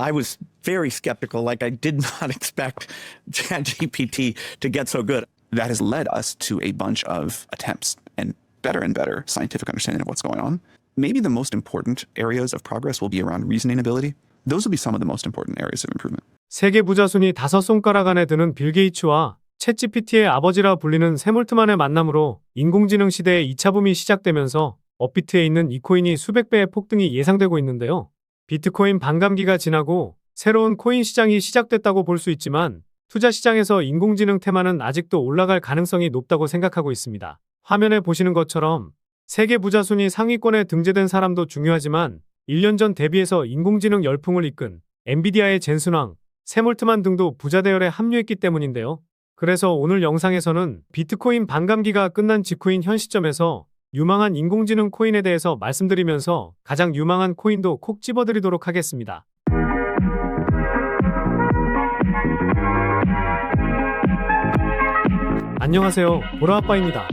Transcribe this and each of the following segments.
I was very skeptical. Like, I did not expect ChatGPT to get so good. That has led us to a bunch of attempts and better scientific understanding of what's going on. Maybe the most important areas of progress will be around reasoning ability. Those will be some of the most important areas of improvement. 세계 부자 순위 5손가락 안에 드는 빌 게이츠와 챗GPT의 아버지라 불리는 샘 올트만의 만남으로 인공지능 시대의 2차 붐이 시작되면서 업비트에 있는 이 코인이 수백 배의 폭등이 예상되고 있는데요. 비트코인 반감기가 지나고 새로운 코인 시장이 시작됐다고 볼 수 있지만 투자 시장에서 인공지능 테마는 아직도 올라갈 가능성이 높다고 생각하고 있습니다. 화면에 보시는 것처럼 세계 부자 순위 상위권에 등재된 사람도 중요하지만 1년 전 대비해서 인공지능 열풍을 이끈 엔비디아의 젠슨 왕, 샘 올트만 등도 부자 대열에 합류했기 때문인데요. 그래서 오늘 영상에서는 비트코인 반감기가 끝난 직후인 현 시점에서 유망한 인공지능 코인에 대해서 말씀드리면서 가장 유망한 코인도 콕 집어드리도록 하겠습니다. 안녕하세요, 보라아빠입니다.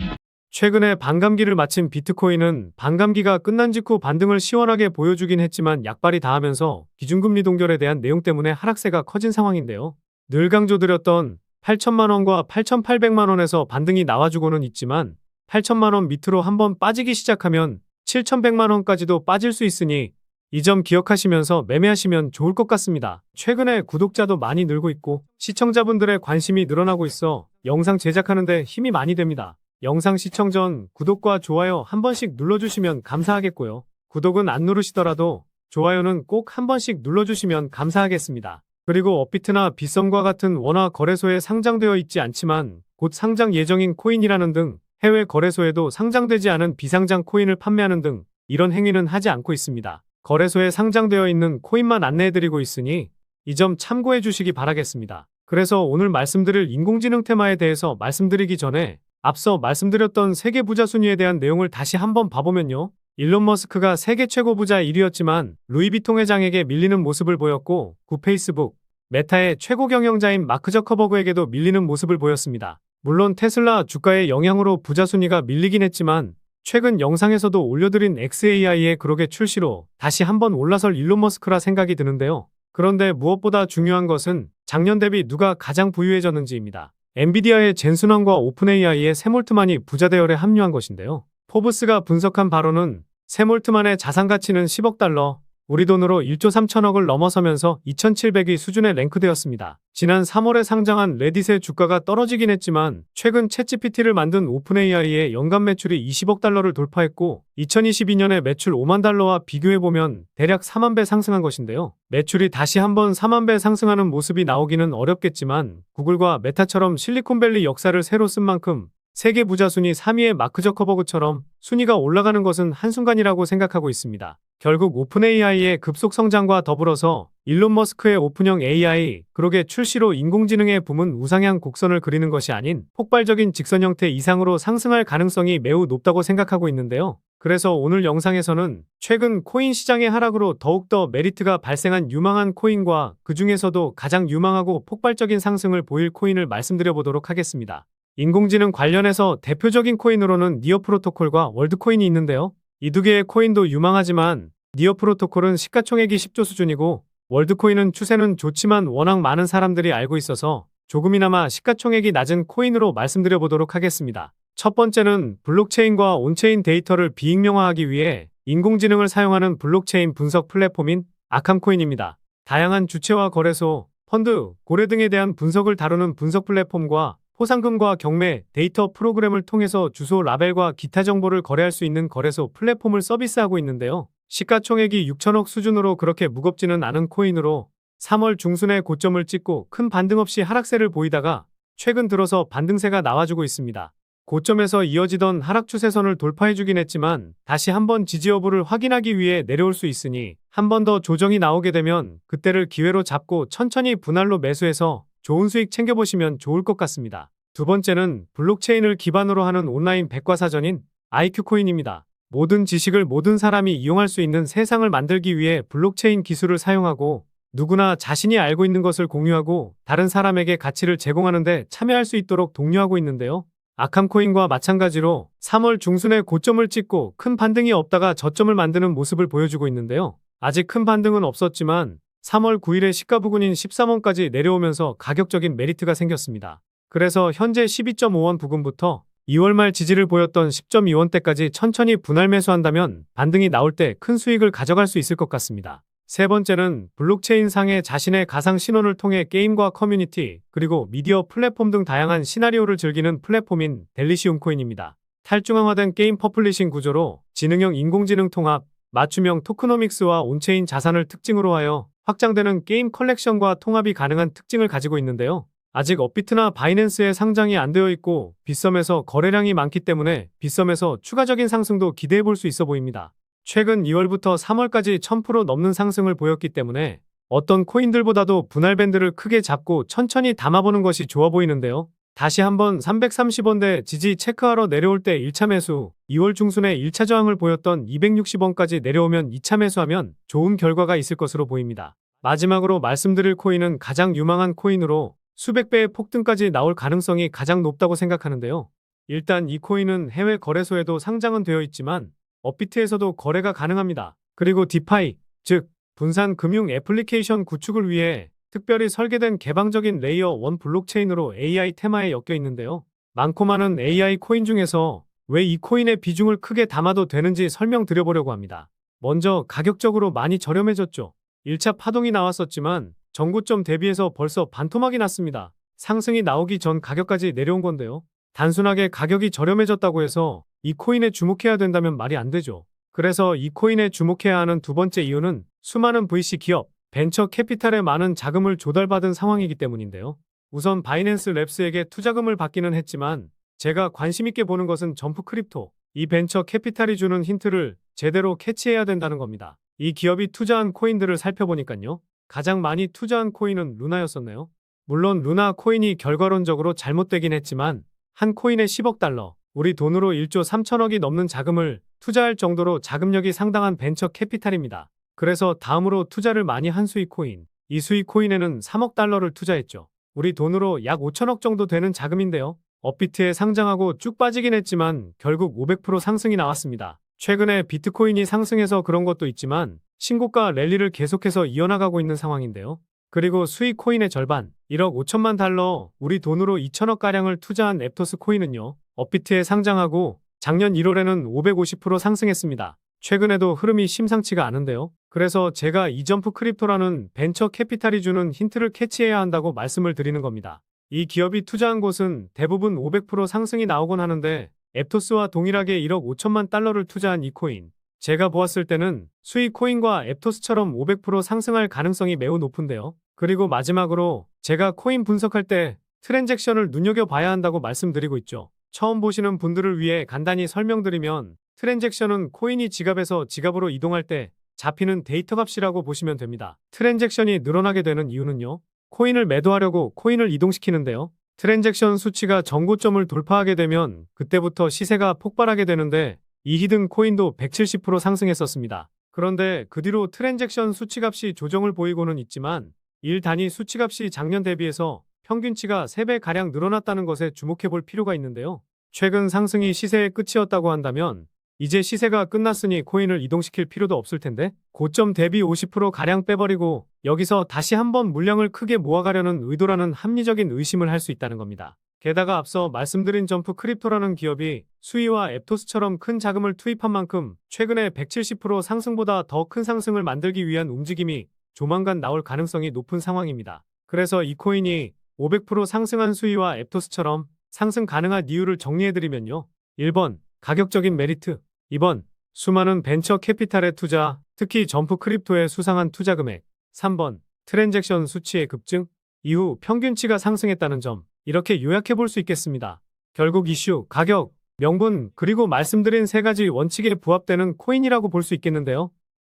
최근에 반감기를 마친 비트코인은 반감기가 끝난 직후 반등을 시원하게 보여주긴 했지만 약발이 닿으면서 기준금리 동결에 대한 내용 때문에 하락세가 커진 상황인데요. 늘 강조드렸던 8천만원과 8,800만원에서 반등이 나와주고는 있지만 8천만원 밑으로 한번 빠지기 시작하면 7,100만원까지도 빠질 수 있으니 이 점 기억하시면서 매매하시면 좋을 것 같습니다. 최근에 구독자도 많이 늘고 있고 시청자분들의 관심이 늘어나고 있어 영상 제작하는 데 힘이 많이 됩니다. 영상 시청 전 구독과 좋아요 한 번씩 눌러주시면 감사하겠고요. 구독은 안 누르시더라도 좋아요는 꼭 한 번씩 눌러주시면 감사하겠습니다. 그리고 업비트나 빗썸과 같은 원화 거래소에 상장되어 있지 않지만 곧 상장 예정인 코인이라는 등 해외 거래소에도 상장되지 않은 비상장 코인을 판매하는 등 이런 행위는 하지 않고 있습니다. 거래소에 상장되어 있는 코인만 안내해드리고 있으니 이 점 참고해 주시기 바라겠습니다. 그래서 오늘 말씀드릴 인공지능 테마에 대해서 말씀드리기 전에 앞서 말씀드렸던 세계 부자 순위에 대한 내용을 다시 한번 봐보면요. 일론 머스크가 세계 최고 부자 1위였지만 루이비통 회장에게 밀리는 모습을 보였고 구 페이스북, 메타의 최고 경영자인 마크 저커버그에게도 밀리는 모습을 보였습니다. 물론 테슬라 주가의 영향으로 부자 순위가 밀리긴 했지만 최근 영상에서도 올려드린 xAI의 그록의 출시로 다시 한번 올라설 일론 머스크라 생각이 드는데요. 그런데 무엇보다 중요한 것은 작년 대비 누가 가장 부유해졌는지입니다. 엔비디아의 젠슨 왕과 오픈AI의 샘 올트만이 부자 대열에 합류한 것인데요. 포브스가 분석한 바로는 샘 올트만의 자산 가치는 10억 달러, 우리 돈으로 1조 3천억을 넘어서면서 2,700위 수준에 랭크되었습니다. 지난 3월에 상장한 레딧의 주가가 떨어지긴 했지만 최근 챗GPT를 만든 오픈AI의 연간 매출이 20억 달러를 돌파했고 2022년에 매출 5만 달러와 비교해보면 대략 4만 배 상승한 것인데요. 매출이 다시 한번 4만 배 상승하는 모습이 나오기는 어렵겠지만 구글과 메타처럼 실리콘밸리 역사를 새로 쓴 만큼 세계 부자 순위 3위의 마크 저커버그처럼 순위가 올라가는 것은 한순간이라고 생각하고 있습니다. 결국 오픈AI의 급속 성장과 더불어서 일론 머스크의 오픈형 AI, 그록의 출시로 인공지능의 붐은 우상향 곡선을 그리는 것이 아닌 폭발적인 직선 형태 이상으로 상승할 가능성이 매우 높다고 생각하고 있는데요. 그래서 오늘 영상에서는 최근 코인 시장의 하락으로 더욱더 메리트가 발생한 유망한 코인과 그 중에서도 가장 유망하고 폭발적인 상승을 보일 코인을 말씀드려보도록 하겠습니다. 인공지능 관련해서 대표적인 코인으로는 니어 프로토콜과 월드코인이 있는데요. 이 두 개의 코인도 유망하지만 니어 프로토콜은 시가총액이 10조 수준이고 월드코인은 추세는 좋지만 워낙 많은 사람들이 알고 있어서 조금이나마 시가총액이 낮은 코인으로 말씀드려보도록 하겠습니다. 첫 번째는 블록체인과 온체인 데이터를 비익명화하기 위해 인공지능을 사용하는 블록체인 분석 플랫폼인 아캄코인입니다. 다양한 주체와 거래소, 펀드, 고래 등에 대한 분석을 다루는 분석 플랫폼과 포상금과 경매, 데이터 프로그램을 통해서 주소, 라벨과 기타 정보를 거래할 수 있는 거래소 플랫폼을 서비스하고 있는데요. 시가총액이 6천억 수준으로 그렇게 무겁지는 않은 코인으로 3월 중순에 고점을 찍고 큰 반등 없이 하락세를 보이다가 최근 들어서 반등세가 나와주고 있습니다. 고점에서 이어지던 하락 추세선을 돌파해주긴 했지만 다시 한번 지지 여부를 확인하기 위해 내려올 수 있으니 한 번 더 조정이 나오게 되면 그때를 기회로 잡고 천천히 분할로 매수해서 좋은 수익 챙겨보시면 좋을 것 같습니다. 두 번째는 블록체인을 기반으로 하는 온라인 백과사전인 IQ코인입니다. 모든 지식을 모든 사람이 이용할 수 있는 세상을 만들기 위해 블록체인 기술을 사용하고 누구나 자신이 알고 있는 것을 공유하고 다른 사람에게 가치를 제공하는 데 참여할 수 있도록 독려하고 있는데요. 아캄코인과 마찬가지로 3월 중순에 고점을 찍고 큰 반등이 없다가 저점을 만드는 모습을 보여주고 있는데요. 아직 큰 반등은 없었지만 3월 9일에 시가 부근인 13원까지 내려오면서 가격적인 메리트가 생겼습니다. 그래서 현재 12.5원 부근부터 2월 말 지지를 보였던 10.2원대까지 천천히 분할 매수한다면 반등이 나올 때 큰 수익을 가져갈 수 있을 것 같습니다. 세 번째는 블록체인 상의 자신의 가상 신원을 통해 게임과 커뮤니티, 그리고 미디어 플랫폼 등 다양한 시나리오를 즐기는 플랫폼인 델리시움 코인입니다. 탈중앙화된 게임 퍼블리싱 구조로 지능형 인공지능 통합, 맞춤형 토크노믹스와 온체인 자산을 특징으로 하여 확장되는 게임 컬렉션과 통합이 가능한 특징을 가지고 있는데요. 아직 업비트나 바이낸스에 상장이 안 되어 있고 빗썸에서 거래량이 많기 때문에 빗썸에서 추가적인 상승도 기대해 볼 수 있어 보입니다. 최근 2월부터 3월까지 1000% 넘는 상승을 보였기 때문에 어떤 코인들보다도 분할 밴드를 크게 잡고 천천히 담아보는 것이 좋아 보이는데요. 다시 한번 330원대 지지 체크하러 내려올 때 1차 매수, 2월 중순에 1차 저항을 보였던 260원까지 내려오면 2차 매수하면 좋은 결과가 있을 것으로 보입니다. 마지막으로 말씀드릴 코인은 가장 유망한 코인으로 수백 배의 폭등까지 나올 가능성이 가장 높다고 생각하는데요. 일단 이 코인은 해외 거래소에도 상장은 되어 있지만 업비트에서도 거래가 가능합니다. 그리고 디파이, 즉 분산 금융 애플리케이션 구축을 위해 특별히 설계된 개방적인 레이어 1 블록체인으로 AI 테마에 엮여 있는데요. 많고 많은 AI 코인 중에서 왜 이 코인의 비중을 크게 담아도 되는지 설명드려보려고 합니다. 먼저 가격적으로 많이 저렴해졌죠. 1차 파동이 나왔었지만 전고점 대비해서 벌써 반토막이 났습니다. 상승이 나오기 전 가격까지 내려온 건데요. 단순하게 가격이 저렴해졌다고 해서 이 코인에 주목해야 된다면 말이 안 되죠. 그래서 이 코인에 주목해야 하는 두 번째 이유는 수많은 VC 기업, 벤처 캐피탈에 많은 자금을 조달받은 상황이기 때문인데요. 우선 바이낸스 랩스에게 투자금을 받기는 했지만 제가 관심 있게 보는 것은 점프 크립토. 이 벤처 캐피탈이 주는 힌트를 제대로 캐치해야 된다는 겁니다. 이 기업이 투자한 코인들을 살펴보니까요. 가장 많이 투자한 코인은 루나였었네요. 물론 루나 코인이 결과론적으로 잘못되긴 했지만 한 코인에 10억 달러, 우리 돈으로 1조 3천억이 넘는 자금을 투자할 정도로 자금력이 상당한 벤처 캐피탈입니다. 그래서 다음으로 투자를 많이 한 수익 코인, 이 수익 코인에는 3억 달러를 투자했죠. 우리 돈으로 약 5천억 정도 되는 자금인데요. 업비트에 상장하고 쭉 빠지긴 했지만 결국 500% 상승이 나왔습니다. 최근에 비트코인이 상승해서 그런 것도 있지만 신고가 랠리를 계속해서 이어나가고 있는 상황인데요. 그리고 수익 코인의 절반, 1억 5천만 달러, 우리 돈으로 2천억가량을 투자한 앱토스 코인은요. 업비트에 상장하고 작년 1월에는 550% 상승했습니다. 최근에도 흐름이 심상치가 않은데요. 그래서 제가 이점프 크립토라는 벤처 캐피탈이 주는 힌트를 캐치해야 한다고 말씀을 드리는 겁니다. 이 기업이 투자한 곳은 대부분 500% 상승이 나오곤 하는데 앱토스와 동일하게 1억 5천만 달러를 투자한 이 코인. 제가 보았을 때는 수익 코인과 앱토스처럼 500% 상승할 가능성이 매우 높은데요. 그리고 마지막으로 제가 코인 분석할 때 트랜잭션을 눈여겨봐야 한다고 말씀드리고 있죠. 처음 보시는 분들을 위해 간단히 설명드리면 트랜잭션은 코인이 지갑에서 지갑으로 이동할 때 잡히는 데이터 값이라고 보시면 됩니다. 트랜잭션이 늘어나게 되는 이유는요. 코인을 매도하려고 코인을 이동시키는데요. 트랜잭션 수치가 정고점을 돌파하게 되면 그때부터 시세가 폭발하게 되는데 이 히든 코인도 170% 상승했었습니다. 그런데 그 뒤로 트랜잭션 수치값이 조정을 보이고는 있지만 일 단위 수치값이 작년 대비해서 평균치가 3배가량 늘어났다는 것에 주목해 볼 필요가 있는데요. 최근 상승이 시세의 끝이었다고 한다면 이제 시세가 끝났으니 코인을 이동시킬 필요도 없을 텐데 고점 대비 50%가량 빼버리고 여기서 다시 한번 물량을 크게 모아가려는 의도라는 합리적인 의심을 할 수 있다는 겁니다. 게다가 앞서 말씀드린 점프 크립토라는 기업이 수이와 앱토스처럼 큰 자금을 투입한 만큼 최근에 170% 상승보다 더 큰 상승을 만들기 위한 움직임이 조만간 나올 가능성이 높은 상황입니다. 그래서 이 코인이 500% 상승한 수이와 앱토스처럼 상승 가능한 이유를 정리해드리면요. 1번, 가격적인 메리트. 2번, 수많은 벤처 캐피탈의 투자, 특히 점프 크립토의 수상한 투자 금액. 3번, 트랜잭션 수치의 급증. 이후 평균치가 상승했다는 점. 이렇게 요약해 볼 수 있겠습니다. 결국 이슈, 가격, 명분, 그리고 말씀드린 세 가지 원칙에 부합되는 코인이라고 볼 수 있겠는데요.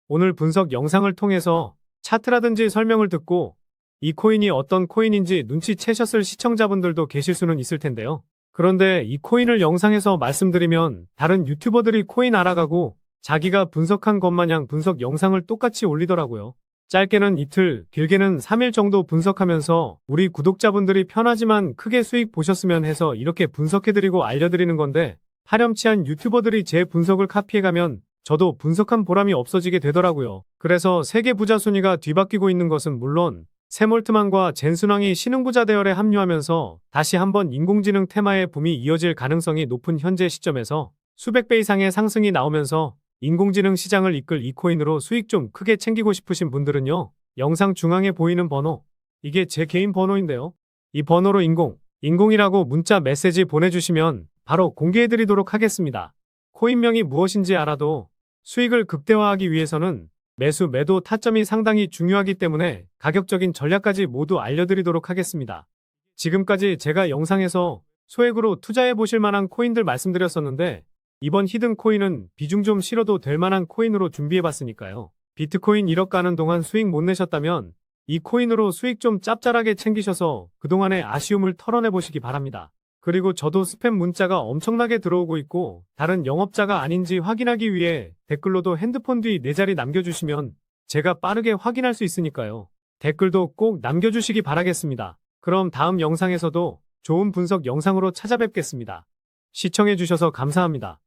오늘 분석 영상을 통해서 차트라든지 설명을 듣고 이 코인이 어떤 코인인지 눈치채셨을 시청자분들도 계실 수는 있을 텐데요. 그런데 이 코인을 영상에서 말씀드리면 다른 유튜버들이 코인 알아가고 자기가 분석한 것 마냥 분석 영상을 똑같이 올리더라고요. 짧게는 이틀, 길게는 3일 정도 분석하면서 우리 구독자분들이 편하지만 크게 수익 보셨으면 해서 이렇게 분석해드리고 알려드리는 건데 파렴치한 유튜버들이 제 분석을 카피해가면 저도 분석한 보람이 없어지게 되더라고요. 그래서 세계 부자 순위가 뒤바뀌고 있는 것은 물론 샘 올트만과 젠 순왕이 신흥부자 대열에 합류하면서 다시 한번 인공지능 테마의 붐이 이어질 가능성이 높은 현재 시점에서 수백 배 이상의 상승이 나오면서 인공지능 시장을 이끌 이 코인으로 수익 좀 크게 챙기고 싶으신 분들은요. 영상 중앙에 보이는 번호, 이게 제 개인 번호인데요. 이 번호로 인공이라고 문자 메시지 보내주시면 바로 공개해드리도록 하겠습니다. 코인명이 무엇인지 알아도 수익을 극대화하기 위해서는 매수, 매도 타점이 상당히 중요하기 때문에 가격적인 전략까지 모두 알려드리도록 하겠습니다. 지금까지 제가 영상에서 소액으로 투자해 보실 만한 코인들 말씀드렸었는데 이번 히든 코인은 비중 좀 실어도 될 만한 코인으로 준비해 봤으니까요. 비트코인 1억 가는 동안 수익 못 내셨다면 이 코인으로 수익 좀 짭짤하게 챙기셔서 그동안의 아쉬움을 털어내 보시기 바랍니다. 그리고 저도 스팸 문자가 엄청나게 들어오고 있고 다른 영업자가 아닌지 확인하기 위해 댓글로도 핸드폰 뒤 4자리 남겨주시면 제가 빠르게 확인할 수 있으니까요. 댓글도 꼭 남겨주시기 바라겠습니다. 그럼 다음 영상에서도 좋은 분석 영상으로 찾아뵙겠습니다. 시청해주셔서 감사합니다.